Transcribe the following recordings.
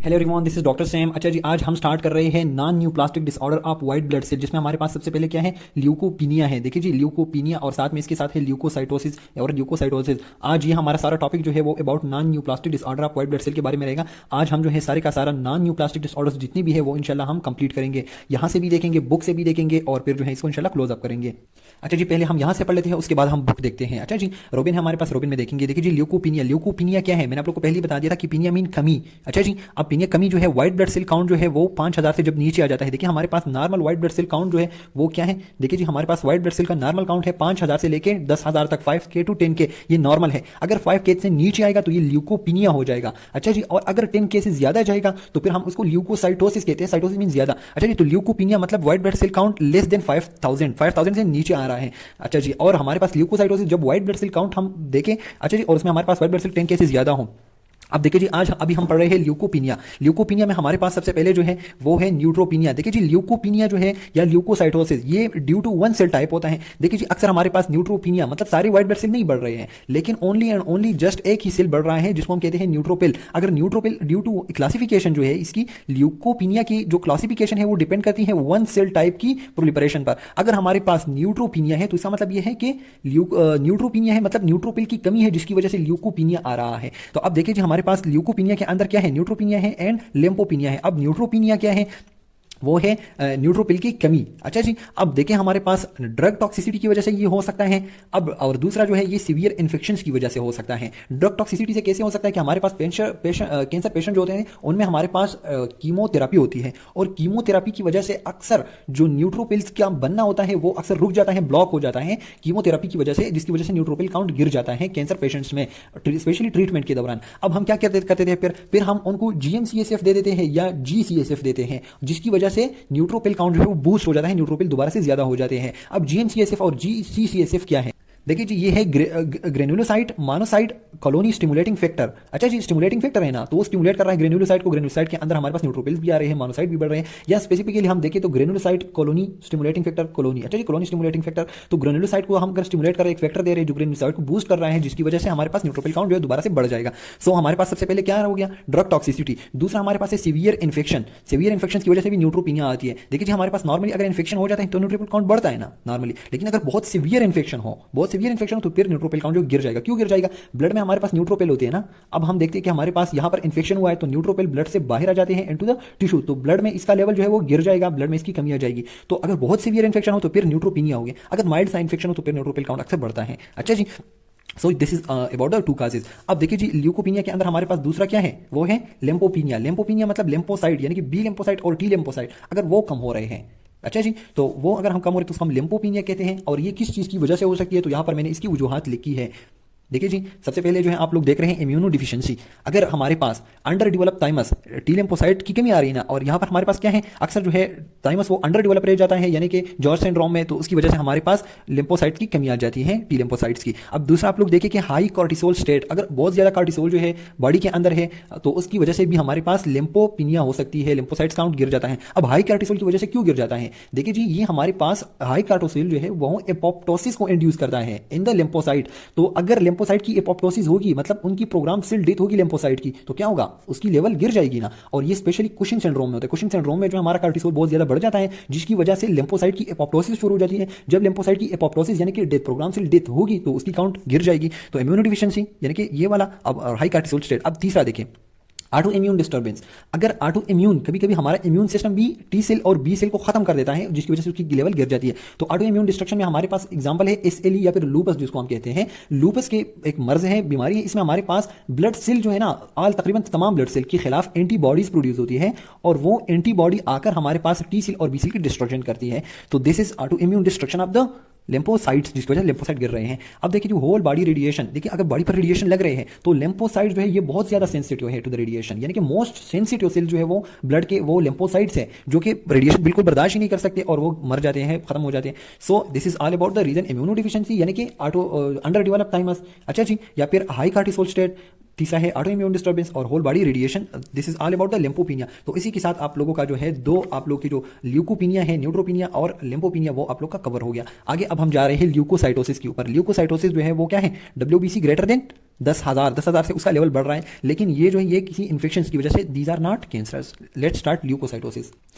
Hello everyone, this is doctor Sam. अच्छा जी, आज हम स्टार्ट कर रहे हैं non neoplastic disorder of white blood cell, जिसमें हमारे पास सबसे पहले क्या है, ल्यूकोपीनिया है। देखिए जी, ल्यूकोपीनिया और साथ में इसके साथ है ल्यूकोसाइटोसिस और ल्यूकोसाइटोसिस। आज ये हमारा सारा टॉपिक जो है वो about non neoplastic disorder of white blood cell के बारे में रहेगा। आज हम जो है सारे का सारा नॉन न्यू प्लास्टिक डिसऑर्डर्स जितनी भी है वो इंशाल्लाह हम कंप्लीट करेंगे। यहाँ से भी देखेंगे, बुक से भी देखेंगे और फिर जो है इसको इंशाल्लाह क्लोज अप करेंगे। अच्छा जी, पहले हम यहाँ से पढ़ लेते हैं, उसके बाद हम बुक देखते हैं। अच्छा जी, रोबिन है हमारे पास, रोबिन में देखेंगे। देखिए जी, ल्यूकोपीनिया, ल्यूकोपीनिया क्या है, मैंने आप लोग को पहले ही बता दिया था कि पीनिया मीन कमी। अच्छा जी, अब पीनिया कमी जो है, व्हाइट ब्लड सेल काउंट जो है वो 5000 से जब नीचे आ जाता है। देखिए हमारे पास normal white blood cell count जो है वो क्या है, देखिए जी हमारे पास व्हाइट ब्लड सेल का नॉर्मल काउंट है 5000 से लेके 10000 तक, 5K to 10K ये नॉर्मल है। अगर 5K से नीचे आएगा तो ये ल्यूकोपीनिया हो जाएगा। अच्छा जी, और अगर 10K से ज्यादा जाएगा तो फिर हम उसको ल्यूकोसाइटोसिस कहते हैं। साइटोसिस मीन ज्यादा। अच्छा जी, तो ल्यूकोपीनिया मतलब white blood cell count less than 5000 से नीचे आ रहा है। अच्छा जी, और हमारे पास ल्यूकोसाइटोसिस जब व्हाइट ब्लड सेल काउंट हम देखें, अच्छा जी, और उसमें हमारे पास व्हाइट ब्लड सेल 10K से ज्यादा हो। अब देखिए जी, आज अभी हम पढ़ रहे हैं ल्यूकोपीनिया। ल्यूकोपीनिया में हमारे पास सबसे पहले जो है वो है न्यूट्रोपीनिया। देखिए जी, ल्यूकोपीनिया जो है या ल्यूकोसाइटोसिस ये due to one cell type होता है। देखिए जी, अक्सर हमारे पास न्यूट्रोपीनिया मतलब सारे व्हाइट ब्लड सेल नहीं बढ़ रहे हैं, लेकिन ओनली एंड ओनली जस्ट एक ही सेल बढ़ रहा है जिसको हम कहते हैं न्यूट्रोपिल। अगर न्यूट्रोपिल ड्यू टू क्लासिफिकेशन जो है इसकी, ल्यूकोपीनिया की जो क्लासिफिकेशन है वो डिपेंड करती है वन सेल टाइप की प्रोलिफरेशन पर। अगर हमारे पास न्यूट्रोपीनिया है तो इसका मतलब यह है कि न्यूट्रोपीनिया है मतलब न्यूट्रोपिल की कमी है जिसकी वजह से ल्यूकोपीनिया आ रहा है। तो अब देखिए जी, हमारे पास ल्यूकोपीनिया के अंदर क्या है, न्यूट्रोपीनिया है एंड लिम्फोपीनिया है। अब न्यूट्रोपीनिया क्या है, वो है न्यूट्रोपिल की कमी। अच्छा जी, अब देखें हमारे पास ड्रग टॉक्सिसिटी की वजह से ये हो सकता है। अब और दूसरा जो है ये सीवियर इन्फेक्शंस की वजह से हो सकता है। ड्रग टॉक्सिसिटी से कैसे हो सकता है कि हमारे पास कैंसर पेशेंट जो होते हैं उनमें हमारे पास कीमोथेरापी होती है, और कीमोथेरापी की वजह से अक्सर जो न्यूट्रोपिल्स का बनना होता है वो अक्सर रुक जाता है, ब्लॉक हो जाता है कीमोथेरापी की वजह से, जिसकी वजह से न्यूट्रोपिल काउंट गिर जाता है कैंसर पेशेंट्स में, स्पेशली ट्रीटमेंट के दौरान। अब हम क्या करते थे, फिर हम उनको GM-CSF दे देते हैं या GCSF देते हैं, जिसकी वजह से न्यूट्रोपिल काउंट जो है वो बूस्ट हो जाता है, न्यूट्रोपिल दोबारा से ज्यादा हो जाते हैं। अब GM-CSF और GCSF क्या है, देखिए जी, ये है granulocyte monocyte colony stimulating factor. अच्छा जी, स्टिमुलेटिंग फैक्टर है ना, तो वो स्टिमुलेट कर रहा है ग्रेनुलोसाइट को। ग्रेनुलोसाइट के अंदर हमारे पास न्यूट्रोपिल्स भी आ रहे हैं, मोनोसाइट भी बढ़ रहे हैं, या स्पेसिफिकली हम देखें तो granulocyte colony stimulating factor colony. अच्छा जी, कॉलोनी स्टिमुलेटिंग फैक्टर, तो ग्रेनुलोसाइट को हम अगर स्टिमुलेट कर रहे, एक फैक्टर दे रहे हैं जो ग्रेनुलोसाइट को बूस्ट कर रहा है, जिसकी वजह से हमारे पास न्यूट्रोपिल काउंट जो है दोबारा से बढ़ जाएगा। सो हमारे पास सबसे पहले क्या हो गया, ड्रग टॉक्सिसिटी। दूसरा हमारे पास है सीवियर इन्फेक्शन। सीवियर इन्फेक्शन की वजह से भी न्यूट्रोपीनिया आती है। देखिए जी, हमारे पास नॉर्मली अगर इन्फेक्शन हो जाता है तो न्यूट्रोपिल काउंट बढ़ता है ना नॉर्मली, लेकिन अगर बहुत सीवियर इन्फेक्शन हो तो फिर न्यूट्रोपिल काउंट जो गिर जाएगा। क्यों गिर जाएगा, ब्लड में हमारे पास न्यूट्रोपिल होते हैं ना। अब हम देखते हैं कि हमारे पास यहां पर इन्फेक्शन हुआ है तो न्यूट्रोपिल ब्लड से बाहर आ जाते हैं इनटू द टिश्यू, तो ब्लड में इसका लेवल जो है वो गिर जाएगा, ब्लड में इसकी कमी आ जाएगी। तो अगर बहुत सीवियर इन्फेक्शन हो तो फिर न्यूट्रोपीनिया हो गया, अगर माइल्ड सा इन्फेक्शन हो तो फिर न्यूट्रोपिल काउंट अक्सर बढ़ता है। अच्छा जी, so this is about the two causes. अब देखिए जी, ल्यूकोपीनिया के अंदर हमारे पास दूसरा क्या है, वो है लिम्फोपीनिया। लिम्फोपीनिया मतलब लिम्फोसाइट यानी कि बी लिम्फोसाइट और टी लिम्फोसाइट अगर वो कम हो रहे हैं, अच्छा जी, तो वो अगर हम कम हो रहे तो उसको हम लिम्फोपीनिया कहते हैं। और ये किस चीज की वजह से हो सकती है, तो यहां पर मैंने इसकी वजूहात लिखी है। देखिए जी, सबसे पहले जो है आप लोग देख रहे हैं इम्यूनो डिफिशिएंसी। अगर हमारे पास under develop thymus T lymphocyte की कमी आ रही है ना, और यहाँ पर हमारे पास क्या है, अक्सर जो है थाइमस वो अंडर डेवलप रह जाता है यानी कि जॉर्ज सिंड्रोम में, तो उसकी वजह से हमारे पास लिम्फोसाइट की कमी आ जाती है, टी लिम्फोसाइट्स की। अब दूसरा आप लोग देखिए कि हाई कॉर्टिसोल स्टेट, अगर बहुत ज्यादा कॉर्टिसोल जो है बॉडी के अंदर है तो उसकी वजह से भी हमारे पास लिम्फोपीनिया हो सकती है, लिम्फोसाइट्स काउंट गिर जाता है। अब हाई कॉर्टिसोल की वजह से क्यों गिर जाता है, देखिए जी, ये हमारे पास हाई कॉर्टिसोल जो है वो एपोप्टोसिस को इंड्यूस करता है इन द लिम्फोसाइट। तो अगर लिम्फोसाइट की एपोप्टोसिस होगी मतलब उनकी प्रोग्राम सेल डेथ होगी लिम्फोसाइट की, तो क्या होगा, उसकी लेवल गिर जाएगी ना। और ये स्पेशली कुशिंग सिंड्रोम में होता है। कुशिंग सिंड्रोम में जो हमारा कार्टिसोल बहुत ज्यादा बढ़ जाता है, जिसकी वजह से लिम्फोसाइट की एपोप्टोसिस शुरू हो जाती है। जब लिम्फोसाइट की एपोप्टोसिस यानी कि डेथ, प्रोग्राम सेल डेथ होगी तो उसकी काउंट गिर जाएगी। तो इम्यूनो डिफिशिएंसी यानी कि ये वाला, अब हाई कार्टिसोल स्टेट। अब तीसरा देखिए, ऑटो इम्यून डिस्टर्बेंस। अगर ऑटो इम्यून, कभी कभी हमारा इम्यून सिस्टम भी टी सेल और बी सेल को खत्म कर देता है, जिसकी वजह से उसकी लेवल गिर जाती है। तो ऑटो इम्यून डिस्ट्रक्शन में हमारे पास एग्जांपल है SLE या फिर लूपस, जिसको हम कहते हैं। लूपस के एक मर्ज है, बीमारी है, इसमें हमारे पास ब्लड सेल जो है ना, ऑल तकरीबन तमाम ब्लड सेल के खिलाफ एंटीबॉडीज प्रोड्यूस होती है, और वो एंटीबॉडी आकर हमारे पास टी सेल और बी सेल की डिस्ट्रक्शन करती है। तो this is auto immune destruction of the lymphocytes, जिसकी वजह से लिम्फोसाइट गिर रहे हैं। अब देखिए जो होल बॉडी रेडिएशन, देखिए अगर बॉडी पर रेडिएशन लग रहे हैं तो लिम्फोसाइट जो है ये बहुत ज्यादा सेंसिटिव है टू द रेडिएशन, यानी कि मोस्ट सेंसिटिव सेल जो है वो ब्लड के वो लिम्फोसाइट्स है, जो कि रेडिएशन बिल्कुल बर्दाश्त ही नहीं कर सकते और वो मर जाते हैं, खत्म हो जाते हैं। So this is all about the reason immunodeficiency यानी कि अंडर डेवलप थाइमस। अच्छा जी, या फिर हाई कार्टिसोल स्टेट। तीसरा है ऑटो इम्यून डिस्टर्बेंस और whole body radiation. This is all about the lymphopenia. तो इसी के साथ आप लोगों का जो है दो आप लोग की जो ल्यूकोपीनिया है, न्यूट्रोपीनिया और लिम्फोपीनिया, वो आप लोग का कवर हो गया। आगे अब हम जा रहे हैं ल्यूकोसाइटोसिस के ऊपर। ल्यूकोसाइटोसिस जो है वो क्या है, WBC ग्रेटर देन 10,000 से उसका लेवल बढ़ रहा है, लेकिन ये जो है ये किसी इन्फेक्शन की वजह से, these are not cancerous. Let's start leukocytosis.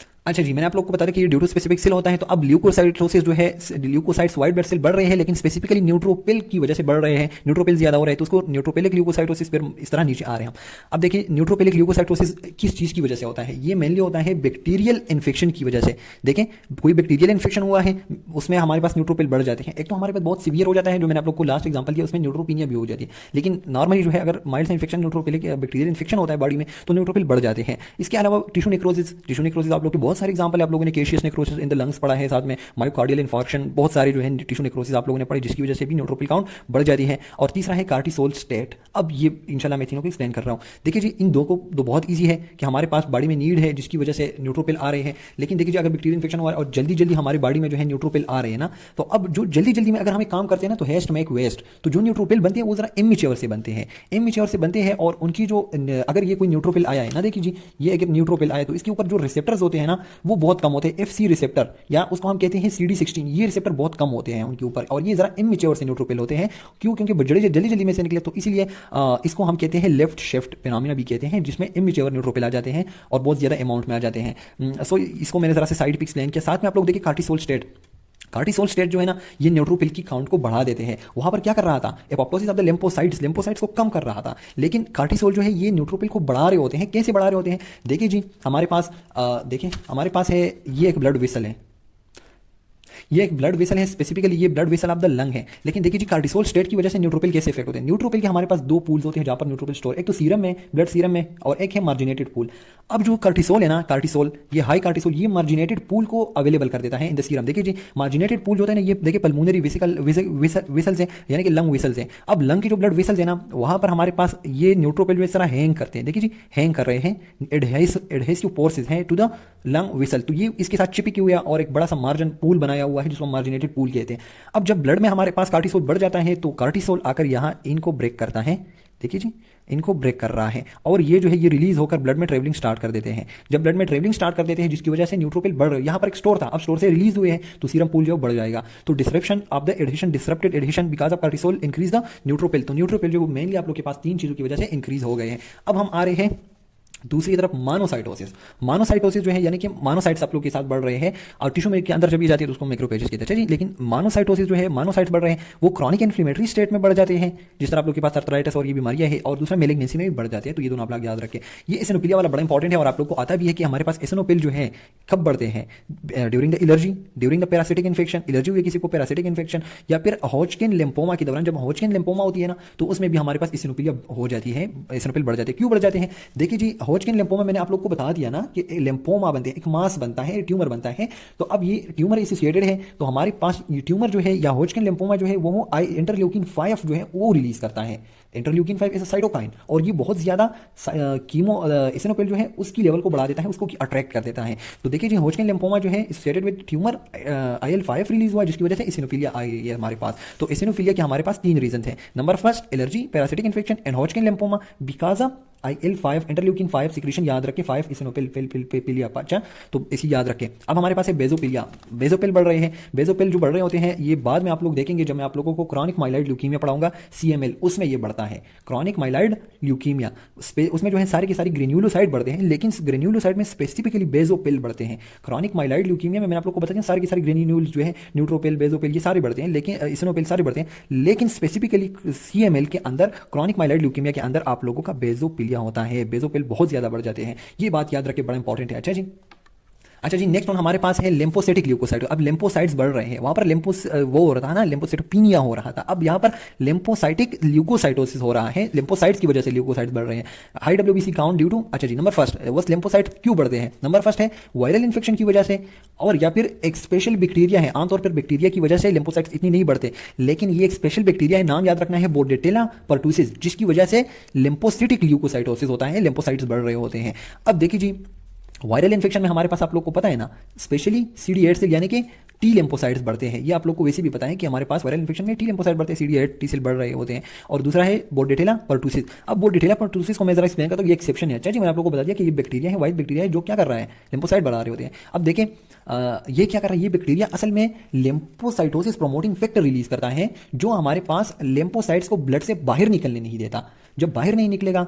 अच्छा जी, मैंने आप लोग को बता दिया कि ये ड्यू टू स्पेसिफिक सेल होता है। तो अब ल्यूकोसाइटोसिस जो है, ल्यूकोसाइट्स व्हाइट ब्लड सेल बढ़ रहे हैं, लेकिन स्पेसिफिकली न्यूट्रोपिल की वजह से बढ़ रहे हैं, न्यूट्रोपिल ज्यादा हो रहे हैं, तो उसको न्यूट्रोपिलिक ल्यूकोसाइटोसिस फिर इस तरह नीचे आ रहे हैं। अब देखिए न्यूट्रोपिलिक ल्यूकोसाइटोसिस किस चीज की वजह से होता है? ये मेनली होता है बैक्टीरियल इन्फेक्शन की वजह से। देखें, कोई बैक्टीरियल इन्फेक्शन हुआ है, उसमें हमारे पास न्यूट्रोपिल बढ़ जाते हैं। एक तो हमारे पास बहुत सीवियर हो जाता है, जो मैंने आप लोग को लास्ट एग्जांपल दिया, उसमें न्यूट्रोपीनिया भी हो जाती है। लेकिन नॉर्मली जो है, अगर माइल्ड इन्फेक्शन न्यूट्रोपिलिक बैक्टीरियल इन्फेक्शन होता है बॉडी में, तो न्यूट्रोपिल बढ़ जाते हैं। इसके अलावा टिश्यू नेक्रोसिस आप लोग के बहुत सारे एग्जाम्पल आप लोगों ने caseous necrosis in the lungs पढ़ा है, साथ में मायोकार्डियल इन्फार्क्शन, बहुत सारे जो है टिश्यू नेक्रोसिस आप लोगों ने पढ़े, जिसकी वजह से भी न्यूट्रोपिल काउंट बढ़ जाती है। और तीसरा है कार्टिसोल स्टेट। अब ये इंशाल्लाह मैं तीनों को एक्सप्लेन कर रहा हूँ। देखिए जी, इन दो बहुत ईजी है कि हमारे पास बॉडी में नीड है जिसकी वजह से न्यूट्रोपिल आ रहे हैं। लेकिन देखिए, अगर बैक्टीरियल इन्फेक्शन हुआ है और जल्दी जल्दी हमारी बॉडी में जो है न्यूट्रोपिल आ रहे हैं ना, तो अब जो जल्दी जल्दी में अगर हम एक काम करते हैं ना, तो हेस्ट मेक वेस्ट, तो जो न्यूट्रोपिल बनते हैं वो जरा इमेच्योर से बनते हैं, और उनकी जो, अगर ये कोई न्यूट्रोपिल आया है ना, देखिए जी, ये अगर न्यूट्रोपिल आया तो इसके ऊपर जो रिसेप्टर्स होते हैं ना, वो बहुत कम होते हैं। FC रिसेप्टर, या उसको हम कहते हैं CD16, ये रिसेप्टर बहुत कम होते हैं उनके ऊपर, और ये जरा इमेच्योर से न्यूट्रोपिल होते हैं। क्यों? क्योंकि जल्दी जल्दी में से निकले, तो इसीलिए इसको हम कहते हैं लेफ्ट शिफ्ट फिनोमेना भी कहते हैं, जिसमें इमेच्योर न्यूट्रोपिल आ जाते हैं और बहुत ज्यादा अमाउंट में आ जाते हैं। सो इसको मैंने जरा से साइड पे एक्सप्लेन किया। साथ में आप लोग देखिए कार्टिसोल स्टेट जो है ना, ये न्यूट्रोपिल की काउंट को बढ़ा देते हैं। वहां पर क्या कर रहा था? एपोप्टोसिस ऑफ द लिम्फोसाइट्स को कम कर रहा था, लेकिन कार्टिसोल जो है ये न्यूट्रोपिल को बढ़ा रहे होते हैं। कैसे बढ़ा रहे होते हैं? देखिए जी, हमारे पास है, ये एक ब्लड वेसल है, ये एक ब्लड वेसल है, स्पेसिफिकली ये blood vessel of the lung है। लेकिन देखिए जी, कार्टिसोल स्टेट की वजह से न्यूट्रोपिल कैसे इफेक्ट होते हैं? न्यूट्रोपिल के हमारे पास दो पूल्स होते हैं जहां पर न्यूट्रोपिल स्टोर, एक तो सीरम में, ब्लड सीरम में, और एक है मार्जिनेटेड पूल। अब जो कार्टिसोल है ना, ये हाई कार्टिसोल, ये मार्जिनेटेड पूल को अवेलेबल कर देता है इन द सीरम। देखिए जी, मार्जिनेटेड पूल जो होता है ना, ये देखिए पल्मोनरी वेसल्स है, यानी कि लंग वेसल्स है। अब लंग की जो ब्लड वेसल्स है ना, वहां पर हमारे पास ये न्यूट्रोपिल इस तरह हैंग करते हैं। देखिए जी, हैंग कर रहे हैं, एडहेसिव पोर्सेस हैं टू द लंग वेसल, तो ये इसके साथ चिपके हुआ और एक बड़ा सा मार्जिन पूल बनाया हुआ है, जिसको मार्जिनेटेड पूल कहते हैं। अब जब ब्लड में हमारे पास कार्टिसोल बढ़ जाता है, तो कार्टिसोल आकर यहां इनको ब्रेक करता है। देखिए जी, इनको ब्रेक कर रहा है, और ये जो है ये रिलीज होकर ब्लड में ट्रेवलिंग स्टार्ट कर देते हैं। जब ब्लड में ट्रेवलिंग स्टार्ट कर देते हैं, जिसकी वजह से न्यूट्रोपिल बढ़ रहे हैं, यहाँ पर एक स्टोर था, अब स्टोर से रिलीज हुए हैं, तो सीरम पूल जो बढ़ जाएगा। तो disruption of the adhesion, disrupted adhesion because of cortisol increase the neutrophil. तो न्यूट्रोपिल जो मेनली आप लोग के पास तीन चीजों की वजह से इंक्रीज हो गए हैं। अब हम आ रहे हैं दूसरी तरफ मानोसाइटोसिस जो है, यानी कि मानोसाइट्स आप लोग के साथ बढ़ रहे हैं, और टिश्यू में के अंदर जब ये जाती है तो उसको मैक्रोफेजेस कहते हैं। लेकिन मानोसाइटोसिस जो है, मानोसाइट्स बढ़ रहे हैं, वो क्रॉनिक इन्फ्लेमेटरी स्टेट में बढ़ जाते हैं, जिस तरह आप लोग के पास आर्थराइटिस और ये बीमारियां है, और दूसरा मेलिग्नेंसी में भी बढ़ जाते हैं। तो ये दोनों आप लोग याद रखें। ये एसिनोफिलिया वाला बड़ा इंपॉर्टेंट है, और आप लोग को आता भी है कि हमारे पास एसिनोफिल जो है कब बढ़ते हैं? During the allergy, during the parasitic infection, allergy हुई किसी को, पैरासिटिक इन्फेक्शन, या फिर हॉजकिन लिम्फोमा के दौरान। जब हॉजकिन लिम्फोमा होती है ना, तो उसमें भी हमारे पास एसिनोफिलिया हो जाती है, एसिनोफिल बढ़ जाते हैं। क्यों बढ़ जाते हैं? देखिए जी, हॉजकिन लिम्फोमा मैंने आप लोग को बता दिया ना कि लिम्फोमा बनते हैं, एक मास बनता है, ट्यूमर बनता है। तो अब ये ट्यूमर एसोसिएटेड है, तो हमारे पास ये ट्यूमर जो है या हॉजकिन लिम्फोमा जो है, वो इंटरल्यूकिन 5 जो है वो रिलीज करता है। इंटरल्यूकिन 5 इज अ साइटोकाइन, और ये बहुत ज्यादा कीमो एसिनोफिल जो है उसकी लेवल को बढ़ा देता है, उसको अट्रैक्ट कर देता है। तो देखिए जी, हॉजकिन लिम्फोमा जो है associated with tumour, IL-5 release हुआ, जिसकी वजह से एसिनोफिलिया आई है हमारे पास। तो एसिनोफिलिया के हमारे पास 3 रीजन थे। Number first, allergy, parasitic infection and Hodgkin lymphoma because of IL-5 interleukin 5 secretion, याद रखें, 5 इसिनोफिलिया। अच्छा, तो इसी याद रखें। अब हमारे पास है बेजोपिल बढ़ रहे हैं। बेजोपिल जो बढ़ रहे होते हैं, ये बाद में आप लोग देखेंगे जब मैं आप लोगों को क्रॉनिक माइलॉइड ल्यूकीमिया पढ़ाऊंगा, CML, उसमें ये बढ़ता है, क्रॉनिक माइलॉइड ल्यूकीमिया। उसमें जो है सारी की सारी ग्रेन्युलोसाइट बढ़ते हैं, लेकिन ग्रेन्युलोसाइट में स्पेसिफिकली बेजोपिल बढ़ते हैं। क्रॉनिक माइलॉइड ल्यूकीमिया में मैंने आप लोग को बताया सारी की सारी ग्रेन्यूल्स जो है, न्यूट्रोपिल, बेजोपिल, ये सारे बढ़ते हैं, लेकिन इसिनोपिल सारे बढ़ते हैं, लेकिन स्पेसिफिकली CML के अंदर, क्रॉनिक माइलॉइड ल्यूकीमिया के अंदर आप लोगों का बेजोपिलिया होता है, बेजोपिल बहुत ज्यादा बढ़ जाते हैं। ये बात याद रखें, बड़ा इंपॉर्टेंट है। अच्छा जी, नेक्स्ट वन हमारे पास है लिम्फोसाइटिक ल्यूकोसाइट। अब लिम्फोसाइट्स बढ़ रहे हैं, वहां पर वो हो रहा था ना, लिम्फोसाइटोपिनिया हो रहा था। अब यहाँ पर लिम्फोसाइटिक ल्यूकोसाइटोसिस हो रहा है, लिम्फोसाइट्स की वजह से ल्यूकोसाइट्स बढ़ रहे हैं। High WBC count due to, अच्छा जी, नंबर फर्स्ट बस लिम्फोसाइट क्यों बढ़ते हैं? नंबर फर्स्ट है वायरल इन्फेक्शन की वजह से, और या फिर एक स्पेशल बैक्टीरिया है। आमतौर पर बैक्टीरिया की वजह से लिम्फोसाइट्स इतनी नहीं बढ़ते, लेकिन ये एक स्पेशल बैक्टीरिया है, नाम याद रखना है, बोर्डेटेला परटूसिस, जिसकी वजह से लिम्फोसिटिक ल्यूकोसाइटोसिस होता है, लिम्फोसाइट्स बढ़ रहे होते हैं। अब देखिए जी, वायरल इन्फेक्शन में हमारे पास आप लोग को पता है ना, स्पेशली CD8 सेल, यानी कि टी लिम्फोसाइट्स बढ़ते हैं। ये आप लोग को वैसे भी पता है कि हमारे पास वायरल इन्फेक्शन में टी लिम्फोसाइट बढ़ते हैं, CD8 टी सेल बढ़ रहे होते हैं। और दूसरा है बोर्डेटेला पर्टुसिस। अब बोर्डेटेला पर्टुसिस को मैं जरा एक्सप्लेन करता हूँ, ये एक्सेप्शन है। अच्छा जी, मैंने आप लोगों को बता दिया कि ये बैक्टीरिया है, वाइट बैक्टीरिया है, जो क्या कर रहा है, लिम्फोसाइट बढ़ा रहे होते हैं। अब देखें ये क्या कर रहा है, ये बैक्टीरिया असल में लिम्फोसाइटोसिस प्रोमोटिंग फैक्टर रिलीज करता है, जो हमारे पास लिम्फोसाइट्स को ब्लड से बाहर निकलने नहीं देता। जब बाहर नहीं निकलेगा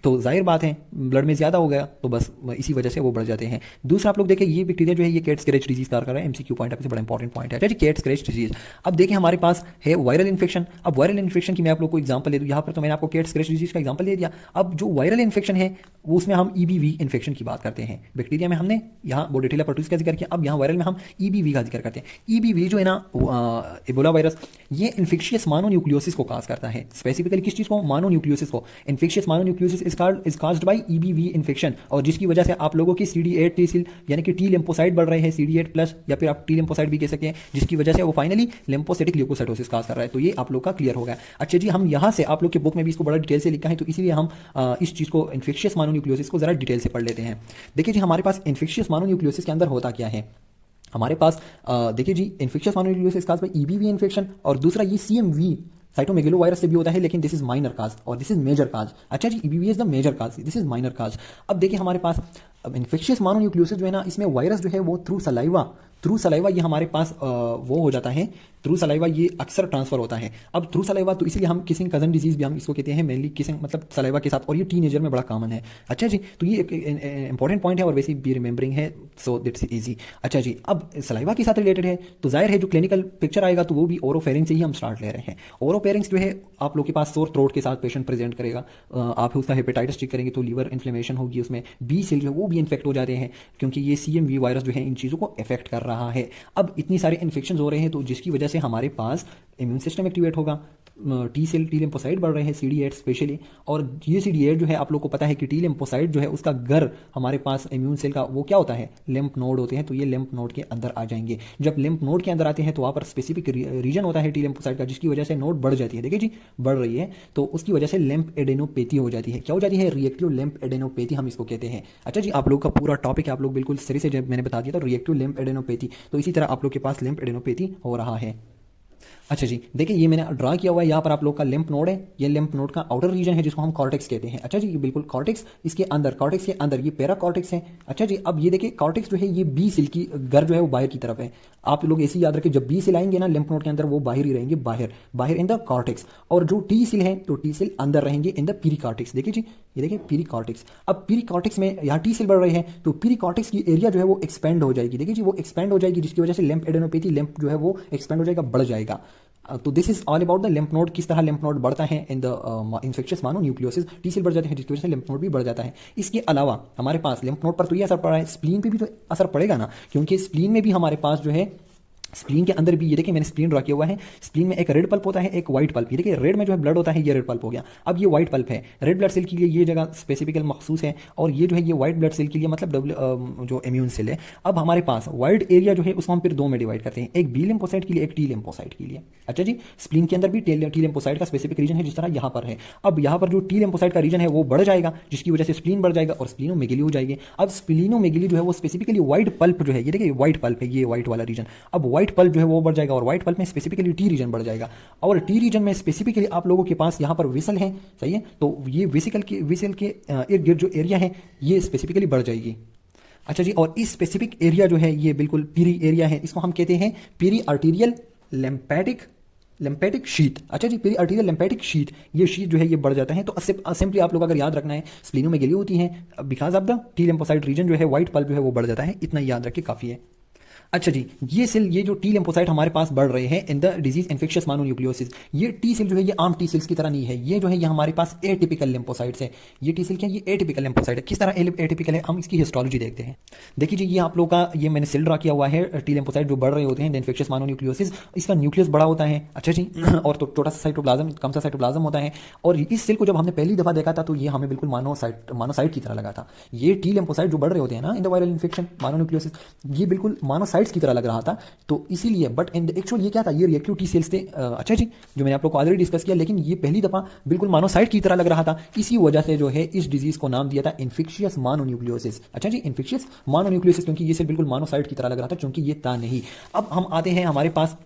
तो जाहिर बात है ब्लड में ज़्यादा हो गया, तो बस इसी वजह से वो बढ़ जाते हैं। दूसरा आप लोग देखें, ये बैक्टीरिया जो है ये कैट स्क्रैच डिजीज कार कर रहा है। MCQ पॉइंट आपसे बड़ा इंपॉर्टेंट पॉइंट है। अच्छा जी, कैट स्क्रैच डिजीज। अब देखें हमारे पास है वायरल इन्फेक्शन। अब वायरल इन्फेक्शन की मैं आप लोग को एग्जांपल दे दूं, यहाँ पर तो मैंने आपको कैट स्क्रैच डिजीज का एग्जांपल दे दिया। अब जो वायरल इन्फेक्शन है वो उसमें हम EBV इन्फेक्शन की बात करते हैं। बैक्टीरिया में हमने यहाँ बोर्डेटेला पर्टुसिस का जिक्र किया, अब यहाँ वायरल में हम EBV का जिक्र करते हैं। EBV जो है ना, एबोला वायरस, ये इन्फेक्शियस मानोन्यूक्लियोसिस को काज करता है। स्पेसिफिकली किस चीज़ को, मानोन्यूक्लियोसिस को। Infectious mononucleosis is caused by EBV infection, और जिसकी वजह से आप लोगों की CD8 टी सेल यानी कि टी लिम्फोसाइट बढ़ रहे हैं, CD8 प्लस, या फिर आप टी लिम्फोसाइट भी कह सकते हैं, जिसकी वजह से वो फाइनली लिम्फोसाइटिक ल्यूकोसाइटोसिस काज कर रहा है। तो ये आप लोग का क्लियर हो गया। अच्छा जी, हम यहाँ से आप लोग के बुक में भी इसको बड़ा डिटेल से लिखा है, तो इसीलिए हम इस चीज़ को इन्फेक्शियस मानोन्यूक्लियोसिस को जरा डिटेल से पढ़ लेते हैं। देखिए जी, हमारे पास इन्फेक्शियस मानोन्यूक्लियोसिस के अंदर होता क्या है। हमारे पास देखिए जी, infectious मानोन्यूक्लियोसिस cause by EBV infection, और दूसरा ये CMV साइटोमेगेलो वायरस से भी होता है, लेकिन दिस इज माइनर काज और दिस इज मेजर काज। अच्छा जी, EBV is the major cause, this is minor cause. अब देखिए हमारे पास अब इन्फेक्शियस मानोन्यूक्लियोसिस जो है ना, इसमें वायरस जो है वो थ्रू सलाइवा ये हमारे पास वो हो जाता है, थ्रू सलाइवा ये अक्सर ट्रांसफर होता है। अब थ्रू सलाइवा तो इसीलिए हम किसिंग कजन डिजीज भी हम इसको कहते हैं, मेनली किसिंग मतलब सलाइवा के साथ, और ये टीनेजर में बड़ा कॉमन है। अच्छा जी, तो ये एक इंपॉर्टेंट पॉइंट है और वैसे भी रिमेंबरिंग है, सो दैट्स इजी। अच्छा जी, अब सलाइवा के साथ रिलेटेड है तो जाहिर है जो क्लिनिकल पिक्चर आएगा तो वो भी ओरोफेरिंग से ही हम स्टार्ट ले रहे हैं। ओरोफेरिंग्स जो है आप लोग के पास सोर थ्रोट के साथ पेशेंट प्रेजेंट करेगा, आप उसका हेपेटाइटिस चेक करेंगे तो लीवर इन्फ्लेमेशन होगी, उसमें B सेल जो है वो भी इन्फेक्ट हो जाते हैं, क्योंकि ये CMV वायरस जो है इन चीज़ों को इफेक्ट कर रहा है। अब इतनी सारे इन्फेक्शन हो रहे हैं तो जिसकी वजह से हमारे पास इम्यून सिस्टम एक्टिवेट होगा, टी सेल टी लिम्फोसाइट बढ़ रहे हैं, CD8 स्पेशली। और ये CD8 जो है आप लोग को पता है कि टी लिम्फोसाइट जो है उसका घर हमारे पास इम्यून सेल का वो क्या होता है, लिम्फ नोड होते हैं, तो ये लिम्फ नोड के अंदर आ जाएंगे। जब लिम्फ नोड के अंदर आते हैं तो वहाँ पर स्पेसिफिक रीजन होता है टी लिम्फोसाइट का, जिसकी वजह से नोड बढ़ जाती है। देखिए जी, बढ़ रही है तो उसकी वजह से लिम्फ एडेनोपैथी हो जाती है। क्या हो जाती है, रिएक्टिव लिम्फ एडेनोपैथी हम इसको कहते हैं। अच्छा जी, आप लोग का पूरा टॉपिक है, आप लोग बिल्कुल सही से जब मैंने बता दिया, तो रिएक्टिव लिम्फ एडेनोपैथी, तो इसी तरह आप लोग के पास लिम्फ एडेनोपैथी हो रहा है। अच्छा जी, देखिए ये मैंने ड्रा किया हुआ है, यहाँ पर आप लोग का लिम्फ नोड है, ये लिम्फ नोड का आउटर रीजन है जिसको हम कॉर्टेक्स कहते हैं। अच्छा जी, ये बिल्कुल कॉर्टेक्स, इसके अंदर कॉर्टेक्स के अंदर ये पैरा कॉर्टेक्स है। अच्छा जी, अब ये देखिए कॉर्टेक्स जो है ये B सेल की घर जो है वो बाहर की तरफ है। आप लोग ऐसे याद रखें, जब B सेल आएंगे ना लिम्फ नोड के अंदर वो बाहर ही रहेंगे, बाहर इन द कॉर्टेक्स, और जो T सेल है तो T सेल अंदर रहेंगे इन द पीरिकॉर्टेक्स। देखिए जी, ये देखिए पीरिकॉर्टेक्स। अब पीरिकॉर्टेक्स में यहाँ T सेल बढ़ रहे हैं तो पीरिकॉर्टेक्स की एरिया जो है वो एक्सपेंड हो जाएगी। देखिए जी, वो एक्सपेंड हो जाएगी, जिसकी वजह से लिम्फ एडेनोपैथी, लिम्फ जो है वो एक्सपेंड हो जाएगा, बढ़ जाएगा। तो this is all about the lymph node, किस तरह लिम्फ नोड बढ़ता है in the infectious mononucleosis. T cell बढ़ जाते हैं जिसकी वजह से लिम्फ नोड भी बढ़ जाता है। इसके अलावा हमारे पास लिम्फ नोड पर तो ये असर पड़ रहा है, स्प्लीन पे भी तो असर पड़ेगा ना, क्योंकि स्प्लीन में भी हमारे पास जो है, स्प्लीन के अंदर भी ये देखिए मैंने स्प्लीन ड्रा किया हुआ है। स्प्लीन में एक रेड पल्प होता है, एक व्हाइट पल्प। ये देखिए रेड में जो है ब्लड होता है, ये रेड पल्प हो गया। अब ये व्हाइट पल्प है, रेड ब्लड सेल के लिए ये जगह स्पेसिफिकल मखसूस है, और ये जो है ये व्हाइट ब्लड सेल के लिए मतलब जो इम्यून सेल है। अब हमारे पास वाइड एरिया जो है उसको हम फिर दो में डिवाइड करते हैं, एक B लिम्फोसाइट के लिए, एक T लिम्फोसाइट के लिए। अच्छा जी, स्प्लीन के अंदर भी टी लिम्फोसाइट का स्पेसिफिक रीजन है, जिस तरह यहाँ पर है। अब यहाँ पर जो टी लिम्फोसाइट का रीजन है वो बढ़ जाएगा, जिसकी वजह से स्प्लीन बढ़ जाएगा और स्प्लीनोमेगेली हो जाएगी। अब स्प्लीनोमेगेली जो है वो स्पेसिफिकली व्हाइट पल्प जो है, ये देखिए व्हाइट पल्प है, ये व्हाइट वाला रीजन। अब व्हाइट पल्प जो है वो जाएगा और व्हाइट पल्प में स्पेसिफिकली टी रीजन बढ़ जाएगा, और टी रीजन में स्पेसिफिकली आप लोगों के पास यहां पर वेसल है, सही है, तो ये वेसिकल के इर्द गिर्द जो एरिया है ये स्पेसिफिकली बढ़ जाएगी। अच्छा जी, और इस स्पेसिफिक एरिया जो है ये बिल्कुल पीरी एरिया है, इसको हम कहते हैं पीरी आर्टीरियल लिम्फेटिक शीथ। अच्छा जी, पेरी आर्टीरियल लिम्फेटिक शीथ, ये शीथ जो है ये बढ़ जाता है। तो सिंपली आप लोग अगर याद रखना है, स्प्लीनोमेगेली होती है because of the T lymphocyte region जो है व्हाइट पल्प जो है वो बढ़ जाता है, इतना याद रखिए काफी है। अच्छा जी, ये सेल, ये जो टी लिम्फोसाइट हमारे पास बढ़ रहे हैं इन द डिजीज इन्फेक्शियस मानोन्यूक्लियोसिस, ये टी सेल जो है ये आम टी सेल्स की तरह नहीं है, ये जो है ये हमारे पास एटिपिकल लिम्फोसाइट्स है। ये टी सेल क्या है, ये एटिपिकल लिम्फोसाइट है। किस तरह एटिपिकल है, हम इसकी हिस्टोलॉजी देखते हैं। देखिए जी, ये आप लोग का ये मैंने सेल ड्रा किया हुआ है, टी लिम्फोसाइट जो बढ़ रहे होते हैं द इन्फेक्शियस मानोन्यूक्लियोसिस, इसका न्यूक्लियस बड़ा होता है। अच्छा जी, और तो छोटा सा साइटोप्लाज्म, कम सा साइटोप्लाज्म होता है। और इस सेल को जब हमने पहली दफा देखा था तो ये हमें बिल्कुल मानोसाइट की तरह लगा था। ये टी लिम्फोसाइट जो बढ़ रहे होते हैं ना इन द वायरल इन्फेक्शन मानोन्यूक्लियोसिस, ये बिल्कुल मानोसाइट मोनोसाइट्स की तरह लग रहा था, तो इसीलिए बट इन एक्चुअल ये क्या था, ये रिएक्टिव टी सेल्स थे। अच्छा जी, जो मैंने आप लोग को ऑलरेडी डिस्कस किया, लेकिन ये पहली दफा बिल्कुल मोनोसाइट की तरह लग रहा था। इसी वजह से जो है इस डिजीज को नाम दिया था इन्फेक्शियस मोनोन्यूक्लियोसिस। अच्छा जी, इन्फेक्शियस मोनोन्यूक्लियोसिस, क्योंकि ये सेल बिल्कुल मोनोसाइट की तरह लग रहा था, क्योंकि ये था नहीं। अब हम आते हैं हमारे पास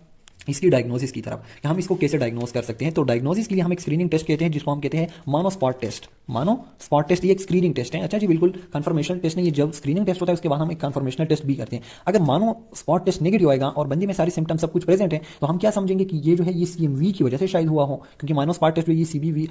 इसकी डायग्नोसिस की तरफ कि हम इसको कैसे डायग्नोस कर सकते हैं। तो डायग्नोसिस के लिए हम एक स्क्रीनिंग टेस्ट कहते हैं, जिसको हम कहते हैं मानो स्पॉट टेस्ट। मानो स्पॉट टेस्ट ये एक स्क्रीनिंग टेस्ट है। अच्छा जी, बिल्कुल कंफर्मेशन टेस्ट नहीं, ये जब स्क्रीनिंग टेस्ट होता है उसके बाद हम एक कंफर्मेशनल टेस्ट भी करते हैं। अगर मानो स्पॉट टेस्ट नेगेटिव आएगा और बंदे में सारे सिम्टम्स सब कुछ प्रेजेंट है, तो हम क्या समझेंगे कि ये जो है ये CMV की वजह से शायद हुआ हो, क्योंकि मानो स्पॉट टेस्ट जो ये CBV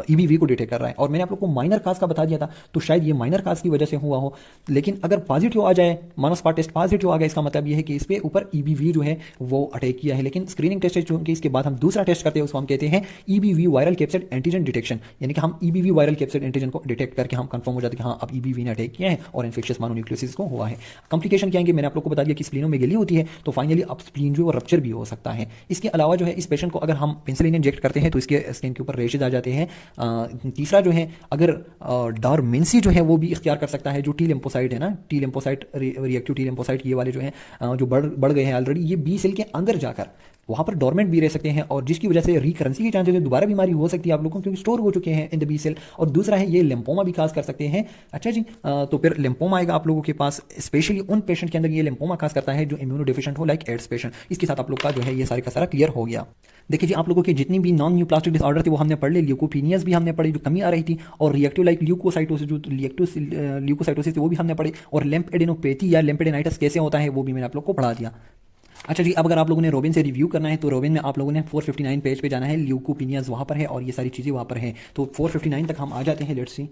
EBV को डिटेक्ट कर रहा है। और मैंने आप लोग को माइनर काज का बता दिया था, तो शायद ये माइनर काज की वजह से हुआ हो। लेकिन अगर पॉजिटिव आ जाए, मानो स्पॉट टेस्ट पॉजिटिव आ गया, इसका मतलब ये है कि इस पे ऊपर EBV जो है वो अटैक किया है। लेकिन स्क्रीनिंग टेस्ट जो कि इसके बाद हम दूसरा टेस्ट करते हैं, उसको हम कहते हैं EBV viral capsid antigen detection, यानी कि हम EBV वायरल कैप्सिड एंटीजन को डिटेक्ट करके हम कंफर्म हो जाते हैं कि हाँ अब EBV ने अटैक किया है और इन्फेक्शियस मोनोन्यूक्लियोसिस को हुआ है। कॉम्प्लिकेशन क्या आएंगे, मैंने आप लोग को बता दिया कि स्प्लीनो में गिली होती है, तो फाइनली अब स्प्लीन जो है रप्चर भी हो सकता है। इसके अलावा जो है इस पेशेंट को अगर हम पेंसिलिन इंजेक्ट करते हैं तो इसके स्किन के ऊपर रेशेज आ जाते हैं। तीसरा जो है, अगर डॉर्मेंसी जो है वो भी इख्तियार कर सकता है। जो टी लिम्फोसाइट है ना, T lymphocyte, reactive T lymphocyte, ये वाले जो है जो बढ़ गए हैं ऑलरेडी, ये बी सेल के अंदर जाकर वहाँ पर डोरमेंट भी रह सकते हैं, और जिसकी वजह से रिकरेंसी के चांसेस है, दोबारा बीमारी हो सकती है आप लोगों को, क्योंकि स्टोर हो चुके हैं इन द बी सेल। और दूसरा है ये लिम्फोमा भी काज कर सकते हैं। अच्छा जी, तो फिर लिम्फोमा आएगा आप लोगों के पास, स्पेशली उन पेशेंट के अंदर ये लिम्फोमा काज करता है जो इम्यूनो डिफिशिएंट हो, लाइक एड्स पेशेंट। इसके साथ आप लोग का जो है ये सारे का सारा क्लियर हो गया। देखिए जी, आप लोगों के जितनी भी नॉन न्यूप्लास्टिक डिसऑर्डर थे वो हमने पढ़ ली, ल्यूकोपीनियास भी हमने पढ़ी जो कमी आ रही थी, और रिएक्टिव लाइक ल्यूकोसाइटोसिस, जो ल्यूकोसाइटोसिस थे वो भी हमने पढ़े, और लिम्फेडेनोपैथी या लिम्फेडेनाइटिस कैसे होता है वो भी मैंने आप लोग को पढ़ा दिया। अच्छा जी, अब अगर आप लोगों ने रोबिन से रिव्यू करना है तो रोबिन में आप लोगों ने 459 पेज पे जाना है, ल्यूकोपीनियाज वहाँ पर है और ये सारी चीज़ें वहाँ पर हैं। तो 459 तक हम आ जाते हैं, लेट्स सी।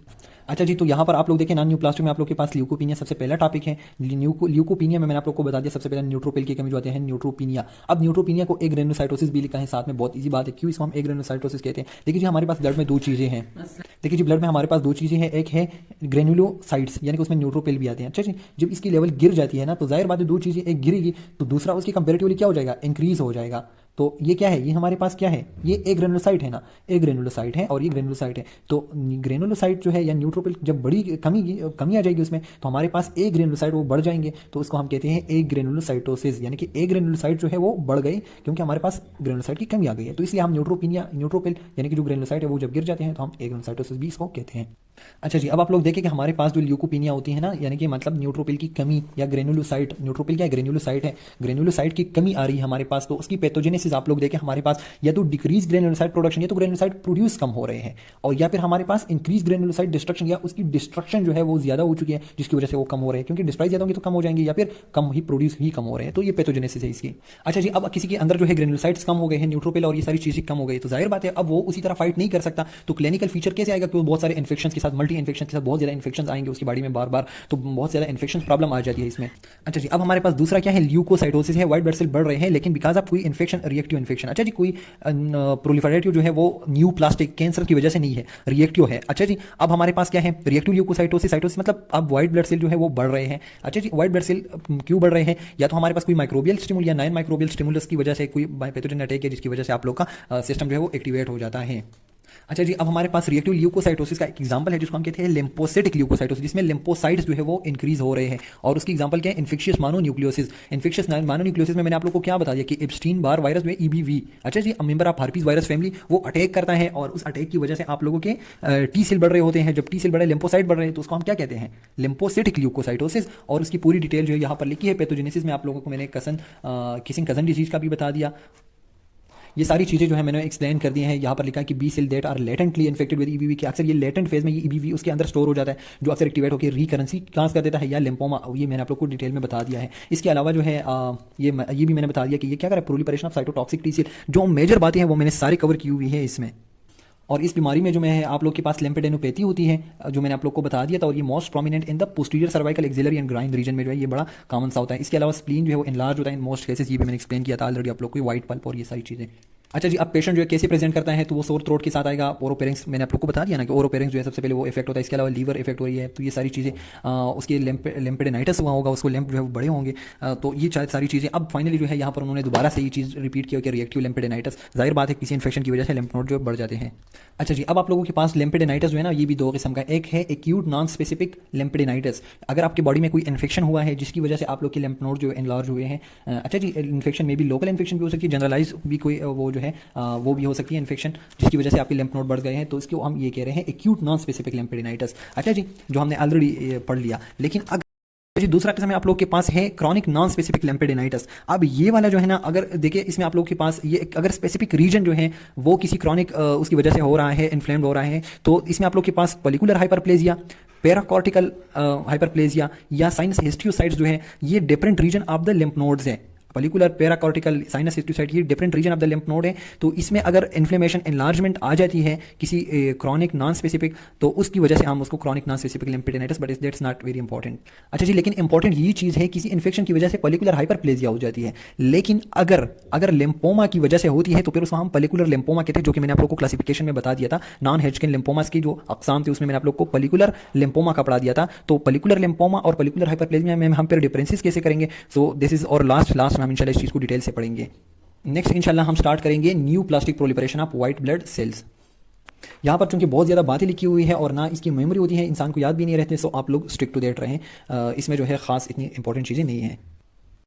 अच्छा जी, तो यहाँ पर आप लोग देखें नॉन न्यू प्लास्टिक में आप लोग के पास ल्यूकोपीनिया सबसे पहला टॉपिक है। ल्यूकोपीनिया में मैंने आप लोग को बता दिया सबसे पहले न्यूट्रोपिल की कमी जो आते हैं न्यूट्रोपीनिया। अब न्यूट्रोपीनिया को एग्रेनुसाइटोसिस भी लिखा है साथ में, बहुत ईजी बात है, क्यों इसको हम एग्रेनुसाइटोसिस कहते हैं। देखिए जी, हमारे पास ब्लड में दो चीज़ें हैं। देखिए जी, ब्लड में हमारे पास दो चीज़ें हैं, एक है ग्रेनुलोसाइट्स, यानी कि उसमें न्यूट्रोपिल भी आते हैं। अच्छा जी, जब इसकी लेवल गिर जाती है ना, तो जाहिर बात है दो चीज़ें, एक गिरेगी तो दूसरा उसकी कंपेरेटिवली क्या हो जाएगा, इंक्रीज हो जाएगा। तो ये क्या है, ये हमारे पास क्या है, ये एक ग्रेनुलोसाइट है ना, एक ग्रेनुलोसाइट है और ये ग्रेनुलोसाइट है। तो ग्रेनुलोसाइट जो है या न्यूट्रोपिल जब बड़ी कमी आ जाएगी उसमें, तो हमारे पास एक ग्रेनुलोसाइट वो बढ़ जाएंगे, तो उसको हम कहते हैं एक ग्रेनुलोसाइटोसिस, यानी कि एक ग्रेनुलोसाइट जो है वो बढ़ गई क्योंकि हमारे पास ग्रेनुलोसाइट की कमी आ गई है। तो इसलिए हम न्यूट्रोपिल यानी कि जो ग्रेनुलोसाइट है वो जब गिर जाते हैं तो हम एक ग्रेनुलोसाइटोसिस भी इसको कहते हैं। अच्छा जी, अब आप लोग देखें कि हमारे पास जो ल्यूकोपीनिया होती है ना, यानी कि मतलब न्यूट्रोपिल की कमी या ग्रेनुलोसाइट, न्यूट्रोपिल क्या है, ग्रेनुलोसाइट है, ग्रेनुलोसाइट की कमी आ रही है हमारे पास, तो उसकी पैथोजेनेसिस आप लोग देखें हमारे पास या तो डिक्रीज ग्रेनुलोसाइट प्रोडक्शन, या तो ग्रेनुलोसाइट प्रोड्यूस कम हो रहे हैं, और या फिर हमारे पास इंक्रीज ग्रेनुलोसाइट डिस्ट्रक्शन, या उसकी डिस्ट्रक्शन जो है वो ज्यादा हो चुकी है जिसकी वजह से वो कम हो रहे हैं, क्योंकि डिस्ट्रॉय ज्यादा होंगे तो कम हो जाएंगे, या फिर कम ही प्रोड्यूस ही कम हो रहे हैं, तो ये पैथोजेनेसिस है इसकी। अच्छा जी, अब किसी के अंदर जो है ग्रेनुलोसाइट्स कम हो गए हैं, न्यूट्रोपिल और ये सारी चीजें कम हो गई, तो जाहिर बात है अब वो उसी तरह फाइट नहीं कर सकता, तो क्लिनिकल फीचर कैसे आएगा, क्योंकि बहुत सारे इन्फेक्शन के साथ, मल्टी इन्फेक्शन के साथ बहुत ज़्यादा इन्फेक्शन आएंगे उसकी बॉडी में बार बार, तो बहुत ज़्यादा इन्फेक्शन प्रॉब्लम आ जाती है इसमें। अच्छा जी, अब हमारे पास दूसरा क्या है, ल्यूकोसाइटोसिस है, व्हाइट ब्लड सेल बढ़ रहे हैं लेकिन बिकॉज ऑफ कोई इन्फेक्शन, रिएक्टिव इन्फेक्शन। अच्छा जी, कोई प्रोलिफरेटिव जो है वो न्यू प्लास्टिक कैंसर की वजह से नहीं है, रिएक्टिव है। अच्छा जी, अब हमारे पास क्या है, रिएक्टिव ल्यूकोसाइटोसिस, साइटोसिस मतलब अब व्हाइट ब्लड सेल जो है वो बढ़ रहे हैं। अच्छा जी, व्हाइट ब्लड सेल क्यों बढ़ रहे हैं, या तो हमारे पास कोई माइक्रोबियल स्टिमुल या नॉन माइक्रोबियल स्टिमुलस की वजह से कोई पैथोजन अटैक है जिसकी वजह से आप लोग का सिस्टम जो है वो एक्टिवेट हो जाता है। अच्छा जी, अब हमारे पास रिएक्टिव ल्यूकोसाइटोसिस का एक एग्जांपल है जिसको हम कहते हैं लिम्फोसिटिक ल्यूकोसाइटोसिस, जिसमें लिम्फोसाइट्स जो है वो इंक्रीज हो रहे हैं, और उसकी एग्जांपल क्या है, इन्फेक्शियस मोनोन्यूक्लियोसिस। इन्फेक्शियस मोनोन्यूक्लियोसिस में मैंने आप लोग को क्या बता दिया कि एप्स्टीन बार वायरस जो है EBV, अच्छा जी, member of herpes virus family, वो अटैक करता है, और उस अटैक की वजह से आप लोगों के टी सेल बढ़ रहे होते हैं। जब टी सेल बढ़े, लिम्फोसाइट बढ़ रहे हैं, तो उसको हम क्या कहते हैं, लिम्फोसिटिक ल्यूकोसाइटोसिस। और उसकी पूरी डिटेल जो है यहाँ पर लिखी है, पैथोजेनेसिस में आप लोगों को मैंने किसिंग कजन डिजीज का भी बता दिया। ये सारी चीज़ें जो है मैंने एक्सप्लेन कर दी हैं। यहाँ पर लिखा है कि B cell that are latently infected with EBV, कि अक्सर ये लेटेंट फेज में ये EBV उसके अंदर स्टोर हो जाता है, जो अक्सर एक्टिवेट होकर रिकरेंसी काज कर देता है, या लिम्फोमा, ये मैंने आप लोग को डिटेल में बता दिया है। इसके अलावा जो है ये भी मैंने बता दिया कि ये क्या करे, proliferation of cytotoxic T cell, जो मेजर बातें हैं वो मैंने सारी कवर की हुई है इसमें। और इस बीमारी में जो मैं आप लोग के पास लिम्फेडेनोपैथी होती है, जो मैंने आप लोग को बता दिया था, और ये most prominent in the posterior cervical axillary and groin region में जो है ये बड़ा कॉमन सा होता है। इसके अलावा स्प्लीन जो है वो इनलार्ज होता है इन मोस्ट केसेस, ये भी मैंने एक्सप्लेन किया था ऑलरेडी आप लोग को, व्हाइट पल्प और ये सारी चीज़ें। अच्छा जी, अब पेशेंट जो है कैसे प्रेजेंट करता है, तो वो सोर थ्रोट के साथ आएगा। ओरोपेरिंक्स मैंने आप लोग को बता दिया ना कि ओरोपेरिंक्स जो है सबसे पहले वो इफेक्ट होता है, इसके अलावा लीवर इफेक्ट हो रही है, तो ये सारी चीज़ें उसके लेम्पेडेनाइटिस हुआ होगा, उसको लेम्प जो है वो बड़े होंगे। तो ये सारी चीज़ें अब फाइनली जो है यहाँ पर उन्होंने दोबारा से ये चीज़ रिपीट किया कि रिएक्टिव लेम्पेडेनाइटिस, जाहिर बात है किसी इन्फेक्शन की वजह से लेम्फ नोड जो बढ़ जाते हैं। अच्छा जी, अब आप लोगों के पास लेम्पेडेनाइटिस जो है ना, ये भी दो किस्म का, एक है एक्यूट नॉन स्पेसिफिक लेम्पेडेनाइटिस। अगर आपकी बॉडी में कोई इन्फेक्शन हुआ है जिसकी वजह से आप लोग के लेम्फ नोड जो एनलार्ज हुए हैं। अच्छा जी, इन्फेक्शन में भी लोकल इन्फेक्शन भी हो सकती है, जनरलाइज भी कोई वो जो है वो भी हो सकती है इन्फेक्शन जिसकी वजह से आपके लेम्फ नोड बढ़ गए हैं, तो इसको हम ये कह रहे हैं एक्यूट नॉन स्पेसिफिक लेम्पेडेनाइटिस। अच्छा जी, जो हमने ऑलरेडी पढ़ लिया। लेकिन अगर जी दूसरा किस्म है आप लोग के पास है क्रॉनिक नॉन स्पेसिफिक लेम्पेडेनाइटिस। अब ये वाला जो है ना, अगर देखिए इसमें आप लोग के पास ये अगर स्पेसिफिक रीजन जो है वो किसी क्रॉनिक उसकी वजह से हो रहा है, इन्फ्लेम्ड हो रहा है, तो इसमें आप लोग के पास पॉलिकुलर हाइपरप्लेजिया, पैराकॉर्टिकल हाइपरप्लेजिया या साइनस हिस्टियोसाइट्स जो है, ये different region of the lymph nodes है। पॉलिकुलर, पैराकॉर्टिकल, साइनस हिस्टियोसाइट, ये different region of the lymph node है। तो इसमें अगर इन्फ्लेमेशन एनलार्जमेंट आ जाती है किसी क्रॉनिक नॉन स्पेसिफिक, तो उसकी वजह से हम उसको chronic non specific lymphadenitis, but that's not very important. अच्छा जी, लेकिन इंपॉर्टेंट ये चीज़ है किसी इन्फेक्शन की वजह से पॉलिकुलर हाइपरप्लेजिया हो जाती है, लेकिन अगर अगर लिम्फोमा की वजह से होती है तो फिर उसको हम पॉलिकुलर लिम्फोमा कहते हैं, जो कि मैंने आप लोग को क्लासिफिकेशन में बता दिया था। नॉन हेडजकिन लिम्फोमास की जो अकसाम थी उसमें मैंने आप लोग को पॉलिकुलर लिम्फोमा का पढ़ा दिया था। तो पॉलिकुलर लिम्फोमा और पॉलिकुलर हाइपरप्लेजिया में हम फिर डिफरेंसेस कैसे करेंगे, सो दिस इज और लास्ट में हम इंशाल्लाह इस चीज़ को डिटेल से पढ़ेंगे। नेक्स्ट इंशाल्लाह हम स्टार्ट करेंगे new plastic proliferation of white blood cells. यहाँ पर चूंकि बहुत ज़्यादा बातें लिखी हुई है और ना इसकी मेमोरी होती है, इंसान को याद भी नहीं रहते, सो आप लोग स्टिक टू दैट रहें। इसमें जो है ख़ास इतनी इंपॉर्टेंट चीज़ें नहीं हैं।